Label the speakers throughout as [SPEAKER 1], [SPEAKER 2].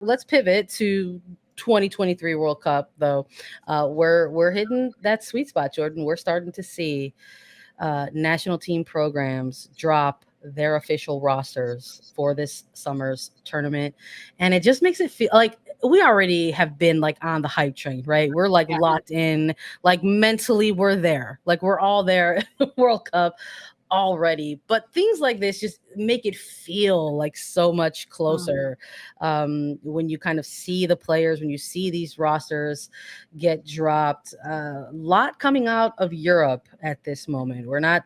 [SPEAKER 1] let's pivot to 2023 World Cup though. We're hitting that sweet spot, Jordan. We're starting to see national team programs drop their official rosters for this summer's tournament, and it just makes it feel like we already have been like on the hype train, right? We're like
[SPEAKER 2] Yeah.
[SPEAKER 1] locked in, like mentally we're there, like we're all there. World Cup already, but things like this just make it feel like so much
[SPEAKER 2] Mm.
[SPEAKER 1] closer. When you kind of see the players, when you see these rosters get dropped, a lot coming out of Europe at this moment. We're not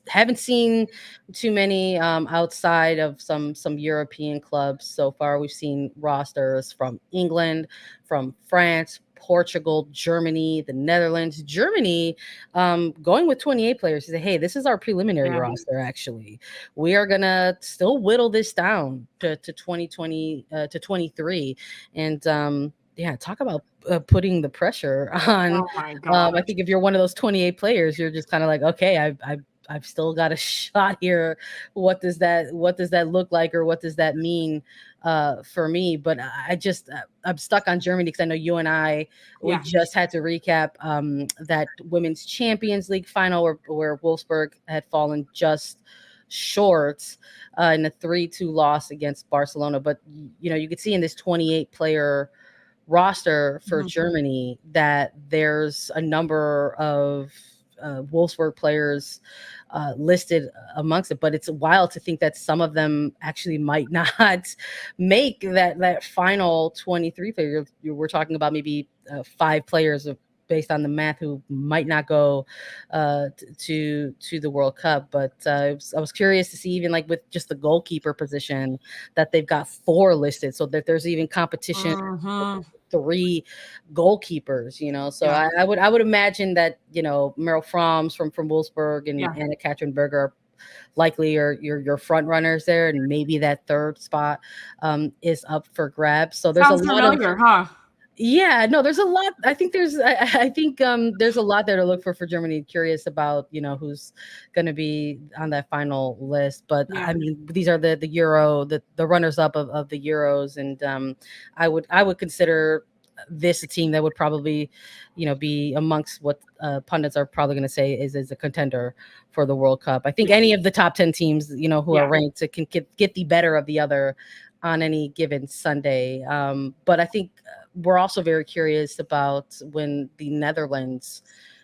[SPEAKER 1] haven't seen too many outside of some European clubs so far. We've seen rosters from England, from France, Portugal, Germany, the Netherlands. Germany going with 28 players. She said, "Hey, this is our preliminary
[SPEAKER 2] Yeah.
[SPEAKER 1] roster. Actually, we are gonna still whittle this down to 2020 to 23." And yeah, talk about putting the pressure on.
[SPEAKER 2] Oh my
[SPEAKER 1] I
[SPEAKER 2] gosh.
[SPEAKER 1] think if you're one of those 28 players, you're just kind of like, okay, I've still got a shot here. What does that look like, or what does that mean for me? But I'm stuck on Germany because I know you and I, we
[SPEAKER 2] Yeah.
[SPEAKER 1] just had to recap that women's Champions League final where Wolfsburg had fallen just short in a 3-2 loss against Barcelona. But you could see in this 28 player roster for
[SPEAKER 2] Mhm.
[SPEAKER 1] Germany that there's a number of Wolfsburg players listed amongst it, but it's wild to think that some of them actually might not make that final 23 figure. We're talking about maybe 5 players based on the math who might not go to the World Cup. But I was curious to see, even like with just the goalkeeper position, that they've got 4 listed, so that there's even competition
[SPEAKER 2] Mhm.
[SPEAKER 1] 3 goalkeepers. So
[SPEAKER 2] Yeah.
[SPEAKER 1] I would imagine that Meryl Froms from Wolfsburg and
[SPEAKER 2] Yeah.
[SPEAKER 1] Anna Katrin Berger are likely your front runners there, and maybe that third spot is up for grabs. So there's a
[SPEAKER 2] Sounds
[SPEAKER 1] lot of,
[SPEAKER 2] familiar, huh?
[SPEAKER 1] yeah, no, there's a lot. I think there's a lot there to look for Germany. Curious about who's going to be on that final list. But
[SPEAKER 2] Yeah.
[SPEAKER 1] I mean, these are the Euro, the runners up of the Euros, and I would consider this a team that would probably be amongst what pundits are probably going to say is a contender for the World Cup. I think
[SPEAKER 2] Yeah.
[SPEAKER 1] any of the top 10 teams who are
[SPEAKER 2] Yeah.
[SPEAKER 1] ranked can get the better of the other on any given Sunday. But I think we're also very curious about when the Netherlands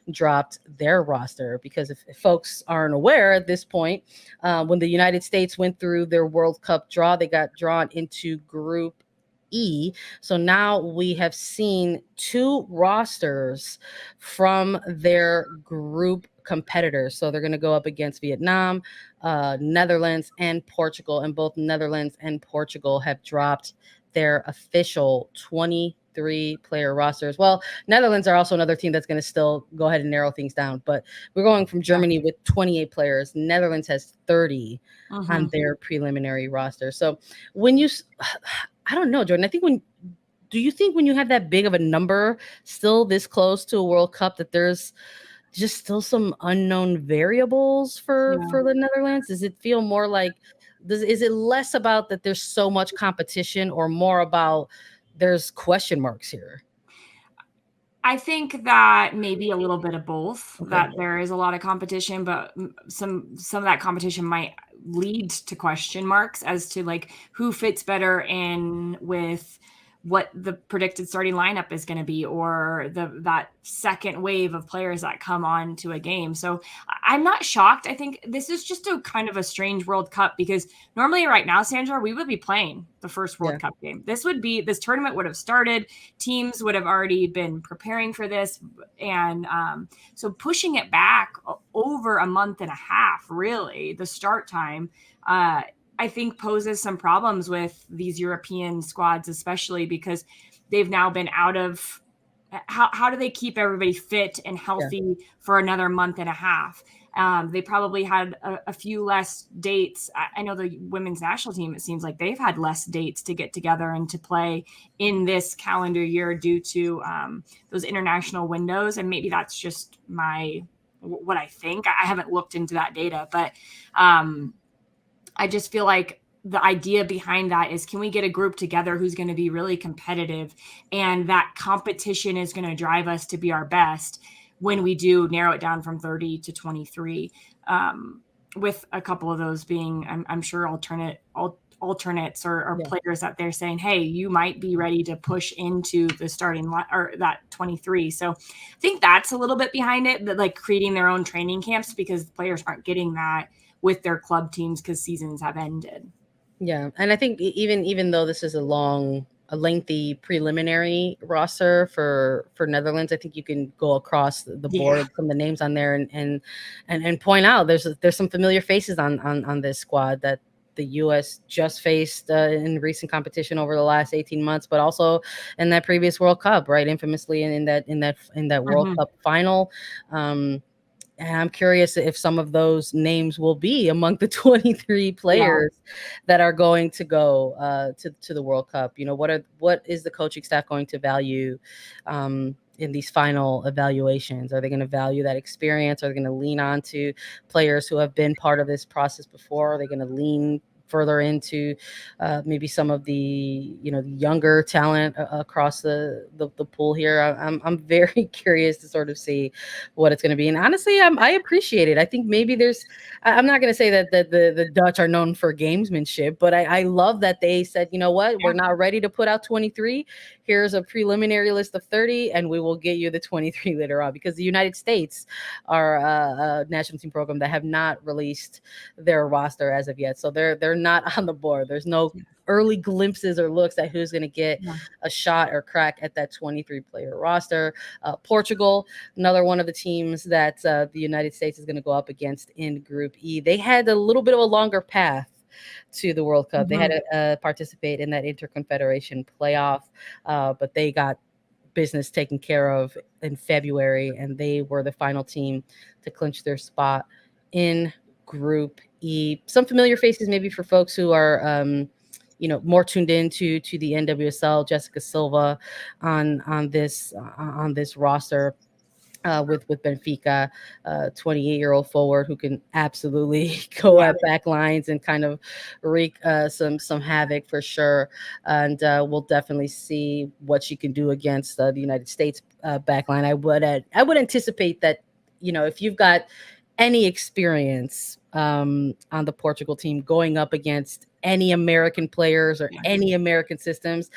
[SPEAKER 1] dropped their roster, because if folks aren't aware at this point, when the United States went through their World Cup draw, they got drawn into Group E. So now we have seen 2 rosters from their group competitors. So they're going to go up against Vietnam, Netherlands, and Portugal. And both Netherlands and Portugal have dropped their official 23-player rosters. Well, Netherlands are also another team that's going to still go ahead and narrow things down. But we're going from
[SPEAKER 2] Yeah.
[SPEAKER 1] Germany with 28 players. Netherlands has 30 on
[SPEAKER 2] Mhm.
[SPEAKER 1] their preliminary roster. So when you, I don't know, Jordan. Do you think when you have that big of a number still this close to a World Cup, that there's just still some unknown variables for
[SPEAKER 2] Yeah.
[SPEAKER 1] for the Netherlands? Does it feel more like, is it less about that there's so much competition, or more about there's question marks here?
[SPEAKER 2] I think that maybe a little bit of both,
[SPEAKER 1] Okay.
[SPEAKER 2] that there is a lot of competition, but some of that competition might lead to question marks as to like who fits better in with what the predicted starting lineup is going to be, or that second wave of players that come on to a game. So I'm not shocked. I think this is just a kind of a strange World Cup, because normally right now, Sandra, we would be playing the first
[SPEAKER 1] Yeah.
[SPEAKER 2] World Cup game. This tournament would have started, teams would have already been preparing for this, and so pushing it back over a month and a half, really, the start time, I think poses some problems with these European squads, especially because they've now been out of. How do they keep everybody fit and
[SPEAKER 1] Yeah.
[SPEAKER 2] healthy for another month and a half? They probably had a few less dates. I know the women's national team, it seems like they've had less dates to get together and to play in this calendar year due to those international windows. And maybe that's just what I think. I haven't looked into that data, but I just feel like the idea behind that is, can we get a group together who's going to be really competitive, and that competition is going to drive us to be our best when we do narrow it down from 30 to 23, with a couple of those being, I'm sure, alternates or players that they're saying, hey, you might be ready to push into the starting line or that 23. So I think that's a little bit behind it, that like creating their own training camps, because the players aren't getting that with their club teams because seasons have ended.
[SPEAKER 1] Yeah, and I think even though this is a lengthy preliminary roster for Netherlands, I think you can go across the board from the names on there and point out there's some familiar faces on this squad that the U.S. just faced in recent competition over the last 18 months, but also in that previous World Cup, right? Infamously in that World Cup final. And I'm curious if some of those names will be among the 23 players that are going to go to the World Cup. You know, what is the coaching staff going to value in these final evaluations? Are they going to value that experience? Are they going to lean on to players who have been part of this process before? Are they going to lean further into maybe some of the younger talent across the pool here? I'm very curious to sort of see what it's going to be, and honestly, I appreciate it. I think maybe I'm not going to say that the Dutch are known for gamesmanship, but I love that they said, you know what, we're not ready to put out 23. Here's a preliminary list of 30, and we will get you the 23 later on, because the United States are a national team program that have not released their roster as of yet, so they're not on the board. There's no early glimpses or looks at who's going to get a shot or crack at that 23 player roster. Portugal, another one of the teams that the United States is going to go up against in Group E. They had a little bit of a longer path to the World Cup. They had to participate in that Interconfederation playoff, but they got business taken care of in February, and they were the final team to clinch their spot in Group E. Some familiar faces maybe for folks who are more tuned into the NWSL. Jessica Silva on this roster with Benfica, 28-year-old forward who can absolutely go at back lines and kind of wreak some havoc for sure. And we'll definitely see what she can do against the United States back line. I would anticipate that, if you've got any experience on the Portugal team going up against any American players or any American systems,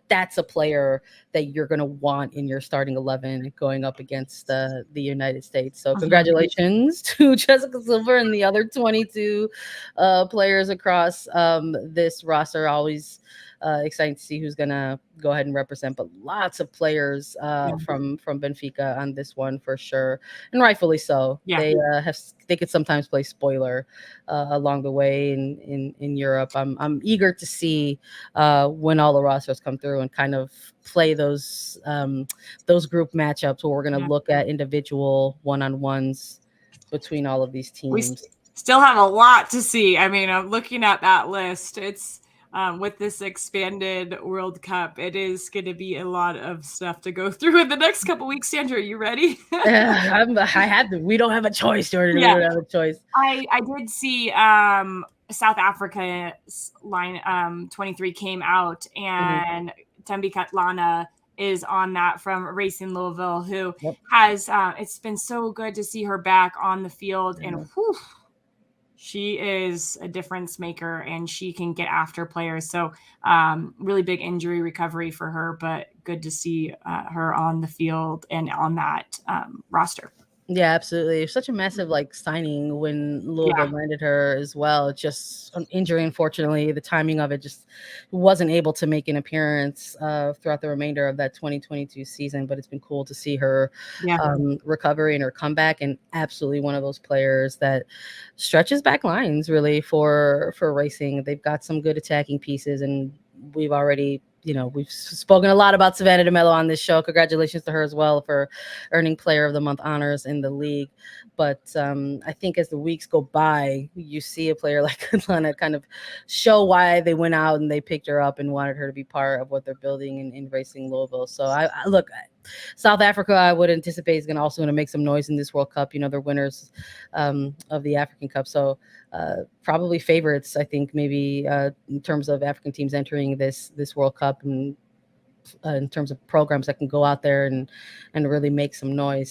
[SPEAKER 1] that's a player that you're going to want in your starting 11 going up against the United States. So congratulations to Jessica Silva and the other 22 players across this roster. Always exciting to see who's going to go ahead and represent, but lots of players from Benfica on this one for sure, and rightfully so. They could sometimes play spoiler along the way in Europe. I'm eager to see when all the rosters come through and kind of play those group matchups where we're going to look at individual one-on-ones between all of these teams.
[SPEAKER 2] We still have a lot to see. I mean, I'm looking at that list. It's with this expanded World Cup, it is going to be a lot of stuff to go through in the next couple weeks. Sandra, are you ready?
[SPEAKER 1] We don't have a choice, Jordan. We don't have a choice.
[SPEAKER 2] I did see South Africa's line 23 came out, and Tembi Katlana is on that from Racing Louisville, who has it's been so good to see her back on the field, and she is a difference maker, and she can get after players. So really big injury recovery for her, but good to see her on the field and on that roster.
[SPEAKER 1] Yeah, absolutely. Such a massive signing when Louisville landed her as well. Just an injury, unfortunately, the timing of it just wasn't able to make an appearance throughout the remainder of that 2022 season. But it's been cool to see her recovery and her comeback, and absolutely one of those players that stretches back lines really for Racing. They've got some good attacking pieces, and we've already we've spoken a lot about Savannah DeMello on this show. Congratulations to her as well for earning Player of the Month honors in the league. But I think as the weeks go by, you see a player like Atlanta kind of show why they went out and they picked her up and wanted her to be part of what they're building in Racing Louisville. So I look, South Africa, I would anticipate, is going to also make some noise in this World Cup. They're winners of the African Cup, so probably favorites. I think maybe in terms of African teams entering this World Cup, and in terms of programs that can go out there and really make some noise.